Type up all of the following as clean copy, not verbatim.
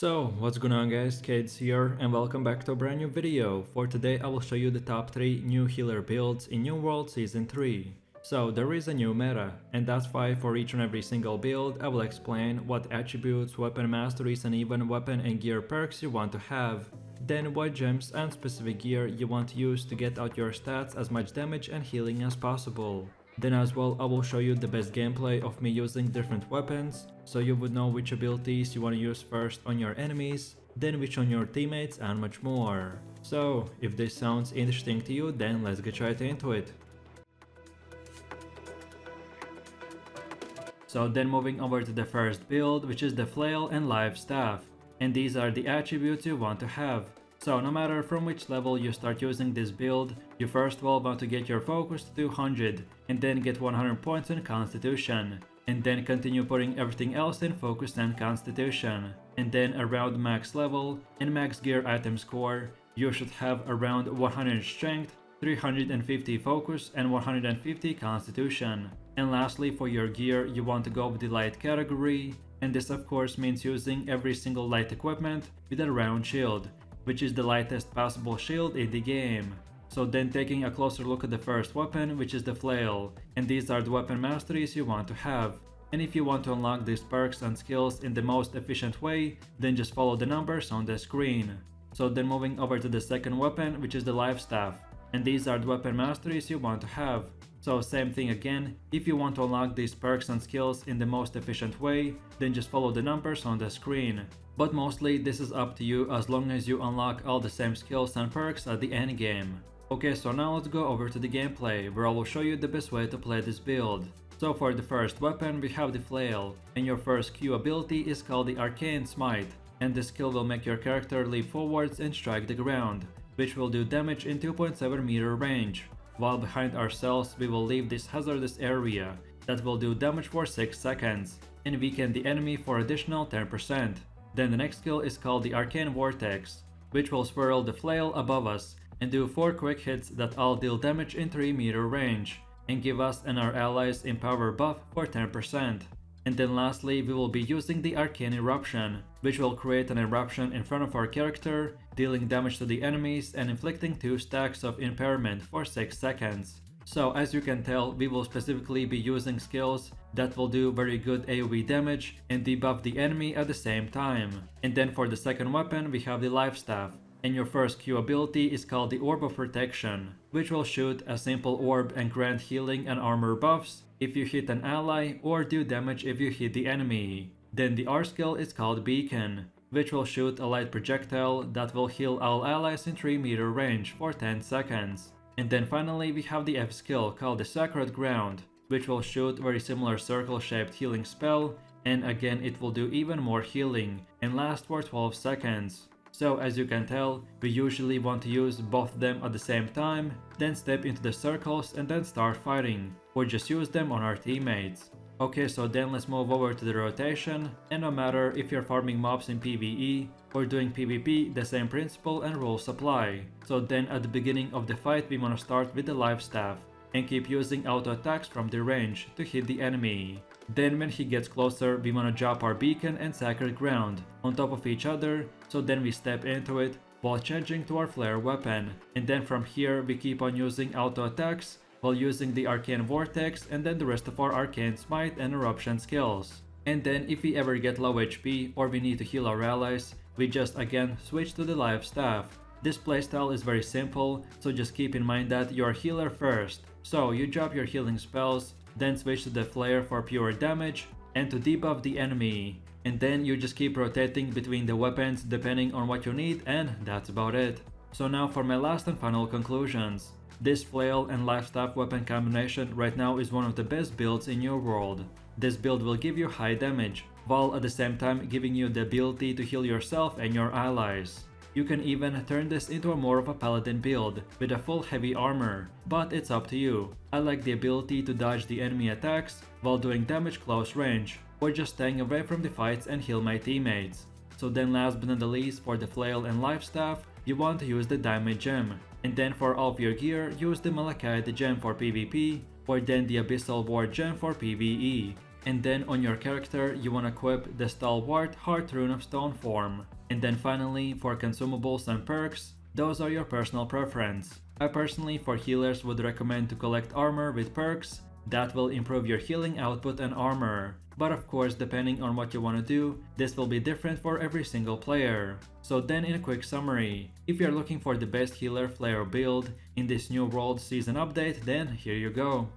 So, what's going on guys, Kids here and welcome back to a brand new video. For today I will show you the top 3 new healer builds in New World Season 3. So there is a new meta, and that's why for each and every single build I will explain what attributes, weapon masteries and even weapon and gear perks you want to have. Then what gems and specific gear you want to use to get out your stats as much damage and healing as possible. Then as well I will show you the best gameplay of me using different weapons, so you would know which abilities you want to use first on your enemies, then which on your teammates and much more. So if this sounds interesting to you, then let's get right into it. So then moving over to the first build, which is the flail and live staff, and these are the attributes you want to have. So no matter from which level you start using this build, you first of all want to get your focus to 200 and then get 100 points in constitution, and then continue putting everything else in focus and constitution, and then around max level and max gear item score you should have around 100 strength, 350 focus and 150 constitution. And lastly, for your gear you want to go with the light category, and this of course means using every single light equipment with a round shield, which is the lightest possible shield in the game. So then taking a closer look at the first weapon, which is the flail, and these are the weapon masteries you want to have. And if you want to unlock these perks and skills in the most efficient way, then just follow the numbers on the screen. So then moving over to the second weapon, which is the live staff, and these are the weapon masteries you want to have. So same thing again, if you want to unlock these perks and skills in the most efficient way, then just follow the numbers on the screen. But mostly this is up to you as long as you unlock all the same skills and perks at the end game. Okay, so now let's go over to the gameplay, where I will show you the best way to play this build. So for the first weapon we have the flail, and your first Q ability is called the Arcane Smite, and this skill will make your character leap forwards and strike the ground, which will do damage in 2.7 meter range. While behind ourselves we will leave this hazardous area that will do damage for 6 seconds, and weaken the enemy for additional 10%. Then the next skill is called the Arcane Vortex, which will swirl the flail above us and do 4 quick hits that all deal damage in 3 meter range, and give us and our allies Empower buff for 10%. And then lastly we will be using the Arcane Eruption, which will create an eruption in front of our character, dealing damage to the enemies and inflicting 2 stacks of impairment for 6 seconds. So as you can tell, we will specifically be using skills that will do very good AoE damage and debuff the enemy at the same time. And then for the second weapon we have the live staff, and your first Q ability is called the Orb of Protection, which will shoot a simple orb and grant healing and armor buffs if you hit an ally or do damage if you hit the enemy. Then the R skill is called Beacon, which will shoot a light projectile that will heal all allies in 3 meter range for 10 seconds. And then finally we have the F skill called the Sacred Ground, which will shoot very similar circle-shaped healing spell, and again it will do even more healing and last for 12 seconds. So as you can tell, we usually want to use both of them at the same time, then step into the circles and then start fighting, or just use them on our teammates. Okay, so then let's move over to the rotation, and no matter if you're farming mobs in PvE or doing PvP, the same principle and rules apply. So then at the beginning of the fight we want to start with the live staff, and keep using auto attacks from the range to hit the enemy. Then when he gets closer we want to drop our beacon and sacred ground on top of each other, so then we step into it while changing to our flare weapon, and then from here we keep on using auto attacks while using the Arcane Vortex and then the rest of our Arcane Smite and Eruption skills. And then if we ever get low HP or we need to heal our allies, we just again switch to the live staff. This playstyle is very simple, so just keep in mind that you're a healer first. So you drop your healing spells, then switch to the flare for pure damage and to debuff the enemy. And then you just keep rotating between the weapons depending on what you need, and that's about it. So now for my last and final conclusions. This flail and live staff weapon combination right now is one of the best builds in your world. This build will give you high damage, while at the same time giving you the ability to heal yourself and your allies. You can even turn this into a more of a Paladin build with a full heavy armor, but it's up to you. I like the ability to dodge the enemy attacks while doing damage close range, or just staying away from the fights and heal my teammates. So then last but not the least, for the flail and live staff, you want to use the diamond gem. And then for all of your gear, use the malachite gem for PvP, or then the abyssal ward gem for PvE. And then on your character, you want to equip the Stalwart Heart Rune of Stone form. And then finally, for consumables and perks, those are your personal preference. I personally, for healers, would recommend to collect armor with perks. That will improve your healing output and armor. But of course, depending on what you want to do, this will be different for every single player. So then in a quick summary, if you're looking for the best healer flare build in this new world season update, then here you go.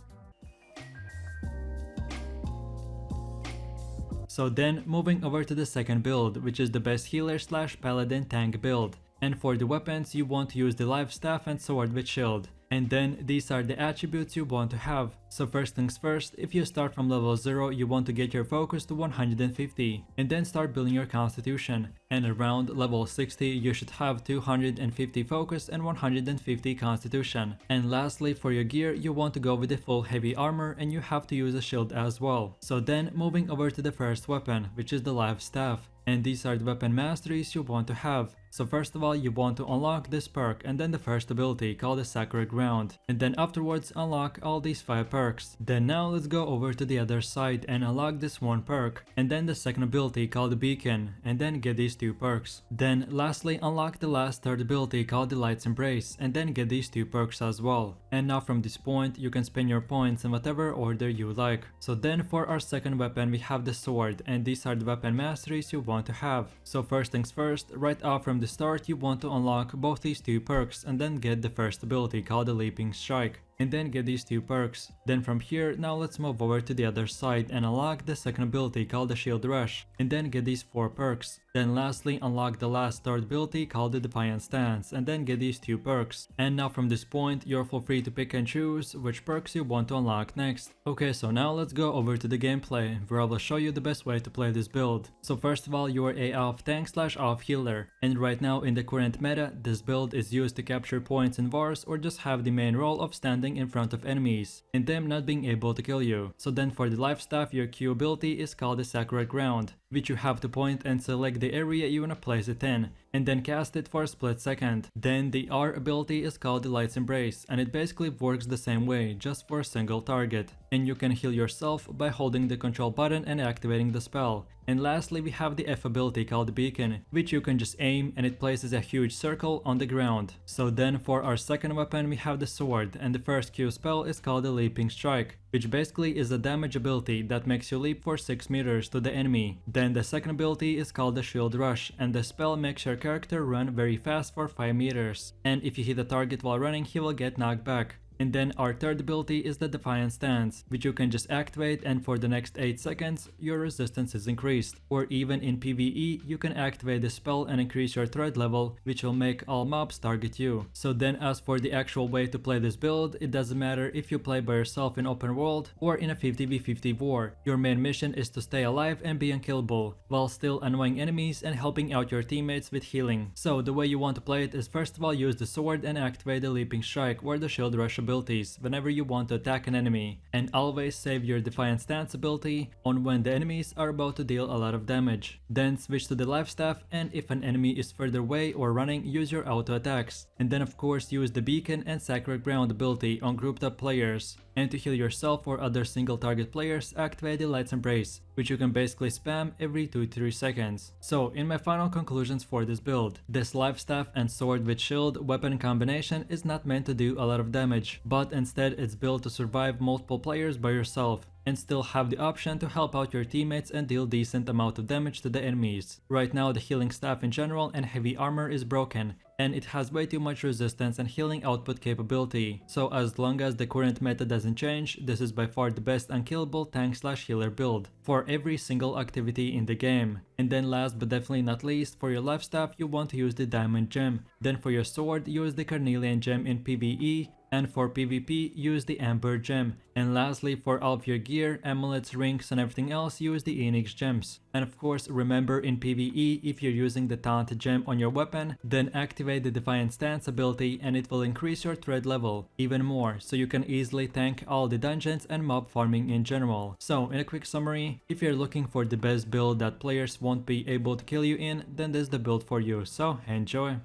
So then moving over to the second build, which is the best healer / paladin tank build. And for the weapons, you want to use the life staff and sword with shield. And then these are the attributes you want to have. So first things first, if you start from level 0, you want to get your focus to 150 and then start building your constitution. And around level 60, you should have 250 focus and 150 constitution. And lastly, for your gear, you want to go with the full heavy armor and you have to use a shield as well. So then moving over to the first weapon, which is the life staff. And these are the weapon masteries you want to have. So first of all, you want to unlock this perk and then the first ability called the Sacred Ground. And then afterwards unlock all these 5 perks. Then now let's go over to the other side and unlock this one perk. And then the second ability called the Beacon. And then get these 2 perks. Then lastly unlock the last third ability called the Light's Embrace. And then get these 2 perks as well. And now from this point, you can spend your points in whatever order you like. So then for our second weapon, we have the sword. And these are the weapon masteries you want to have. So first things first, right off from the start, you want to unlock both these 2 perks and then get the first ability called the Leaping Strike. And then get these 2 perks. Then from here, now let's move over to the other side and unlock the second ability called the Shield Rush. And then get these 4 perks. Then lastly unlock the last third ability called the Defiant Stance and then get these 2 perks. And now from this point, you're full free to pick and choose which perks you want to unlock next. Okay, so now let's go over to the gameplay where I will show you the best way to play this build. So first of all, you are a off tank / off healer. And right now in the current meta, this build is used to capture points in wars or just have the main role of standing in front of enemies and them not being able to kill you. So then for the life staff, your Q ability is called the Sacred Ground, which you have to point and select the area you want to place it in and then cast it for a split second. Then the R ability is called the Light's Embrace and it basically works the same way, just for a single target. And you can heal yourself by holding the control button and activating the spell. And lastly, we have the F ability called the Beacon, which you can just aim and it places a huge circle on the ground. So then for our second weapon, we have the sword, and the first Q spell is called the Leaping Strike, which basically is a damage ability that makes you leap for 6 meters to the enemy. Then the second ability is called the Shield Rush, and the spell makes your character run very fast for 5 meters. And if you hit a target while running, he will get knocked back. And then our third ability is the Defiant Stance, which you can just activate and for the next 8 seconds, your resistance is increased. Or even in PvE, you can activate the spell and increase your threat level, which will make all mobs target you. So then as for the actual way to play this build, it doesn't matter if you play by yourself in open world or in a 50v50 war. Your main mission is to stay alive and be unkillable, while still annoying enemies and helping out your teammates with healing. So the way you want to play it is first of all use the sword and activate the Leaping Strike or the Shield Rush abilities whenever you want to attack an enemy, and always save your Defiant Stance ability on when the enemies are about to deal a lot of damage. Then switch to the life staff, and if an enemy is further away or running, use your auto attacks. And then of course use the Beacon and Sacred Ground ability on grouped up players. And to heal yourself or other single target players, activate the Light's Embrace, which you can basically spam every 2-3 seconds. So in my final conclusions for this build, this life staff and sword with shield weapon combination is not meant to do a lot of damage, but instead it's built to survive multiple players by yourself and still have the option to help out your teammates and deal decent amount of damage to the enemies. Right now the healing staff in general and heavy armor is broken, and it has way too much resistance and healing output capability. So as long as the current meta doesn't change, this is by far the best unkillable tank / healer build for every single activity in the game. And then last but definitely not least, for your life staff you want to use the diamond gem. Then for your sword use the carnelian gem in PvE, and for PvP use the Amber gem. And lastly, for all of your gear, amulets, rings and everything else, use the Enix gems. And of course remember, in PvE, if you're using the Taunt gem on your weapon, then activate the Defiant Stance ability and it will increase your threat level even more, so you can easily tank all the dungeons and mob farming in general. So in a quick summary, if you're looking for the best build that players won't be able to kill you in, then this is the build for you, so enjoy!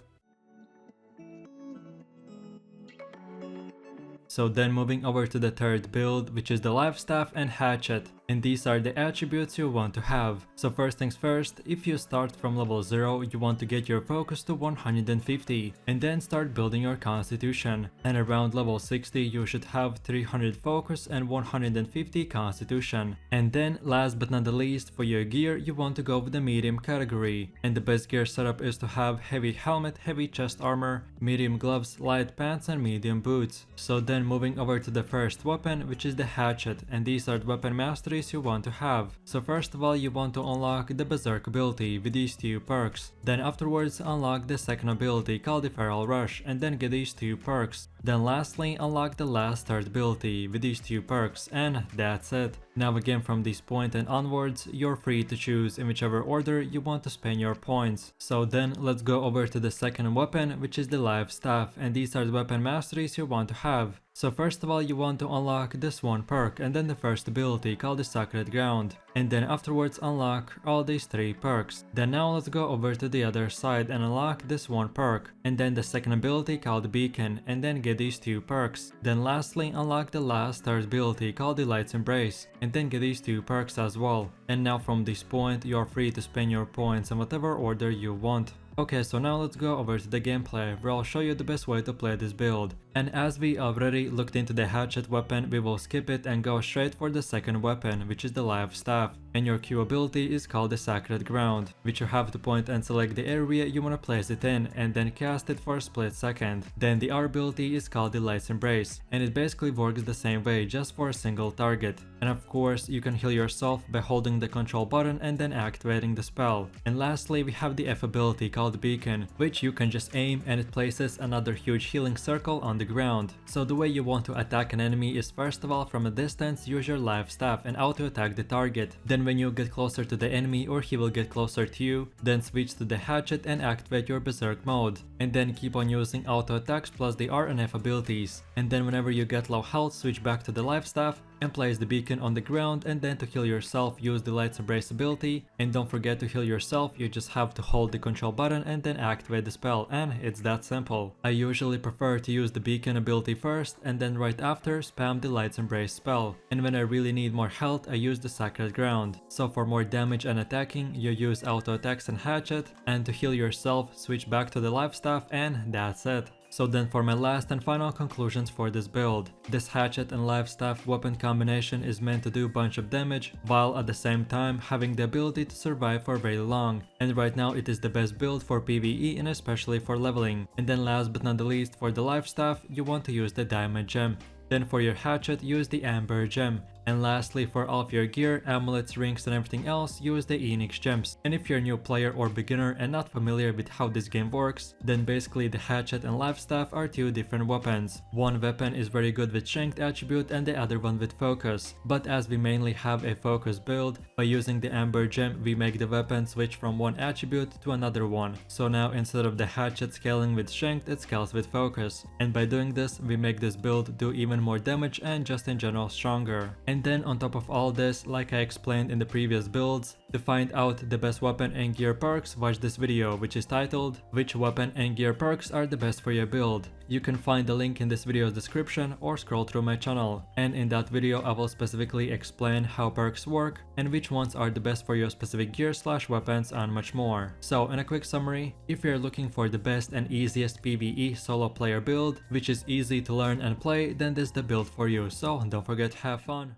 So then moving over to the third build, which is the life staff and hatchet. and these are the attributes you want to have. So first things first, if you start from level 0, you want to get your focus to 150 and then start building your constitution, and around level 60 you should have 300 focus and 150 constitution. And then last but not the least, for your gear you want to go with the medium category, and the best gear setup is to have heavy helmet, heavy chest armor, medium gloves, light pants and medium boots. So then moving over to the first weapon, which is the hatchet, and these are the weapon masteries you want to have. So first of all you want to unlock the berserk ability with these two perks, then afterwards unlock the second ability called the feral rush and then get these two perks. Then lastly unlock the last third ability with these two perks, and that's it. Now again from this point and onwards you're free to choose in whichever order you want to spend your points. So then let's go over to the second weapon, which is the life staff, and these are the weapon masteries you want to have. So first of all you want to unlock this one perk and then the first ability called the sacred ground, and then afterwards unlock all these three perks. Then now let's go over to the other side and unlock this one perk and then the second ability called beacon and then get these two perks. Then lastly unlock the last third ability called the light's embrace and then get these two perks as well. And now from this point you're free to spend your points in whatever order you want. Okay, so now let's go over to the gameplay where I'll show you the best way to play this build. And as we already looked into the hatchet weapon, we will skip it and go straight for the second weapon, which is the life staff. And your Q ability is called the sacred ground, which you have to point and select the area you want to place it in and then cast it for a split second. Then the R ability is called the light's embrace, and it basically works the same way, just for a single target. And of course you can heal yourself by holding the control button and then activating the spell. And lastly we have the F ability called beacon, which you can just aim and it places another huge healing circle on the ground. So the way you want to attack an enemy is first of all from a distance use your life staff and auto attack the target. Then when you get closer to the enemy or he will get closer to you, then switch to the hatchet and activate your berserk mode. And then keep on using auto attacks plus the R and F abilities. And then whenever you get low health switch back to the life staff and place the beacon on the ground, and then to heal yourself use the light's embrace ability. And don't forget to heal yourself, you just have to hold the control button and then activate the spell, and it's that simple. I usually prefer to use the beacon ability first and then right after spam the light's embrace spell. And when I really need more health I use the sacred ground. So for more damage and attacking you use auto attacks and hatchet, and to heal yourself switch back to the life staff, and that's it. So then for my last and final conclusions for this build, this hatchet and life staff weapon combination is meant to do a bunch of damage while at the same time having the ability to survive for very long, and right now it is the best build for PvE and especially for leveling. And then last but not the least, for the life staff you want to use the diamond gem. Then for your hatchet use the amber gem. And lastly, for all of your gear, amulets, rings and everything else, use the Enix gems. And if you're a new player or beginner and not familiar with how this game works, then basically the hatchet and life staff are two different weapons. One weapon is very good with strength attribute and the other one with focus. But as we mainly have a focus build, by using the amber gem we make the weapon switch from one attribute to another one. So now instead of the hatchet scaling with strength, it scales with focus. And by doing this we make this build do even more damage and just in general stronger. And then on top of all this, like I explained in the previous builds, to find out the best weapon and gear perks, watch this video which is titled "Which weapon and gear perks are the best for your build?" You can find the link in this video's description or scroll through my channel, and in that video I will specifically explain how perks work and which ones are the best for your specific gear / weapons and much more. So in a quick summary, if you're looking for the best and easiest PvE solo player build which is easy to learn and play, then this is the build for you, so don't forget to have fun.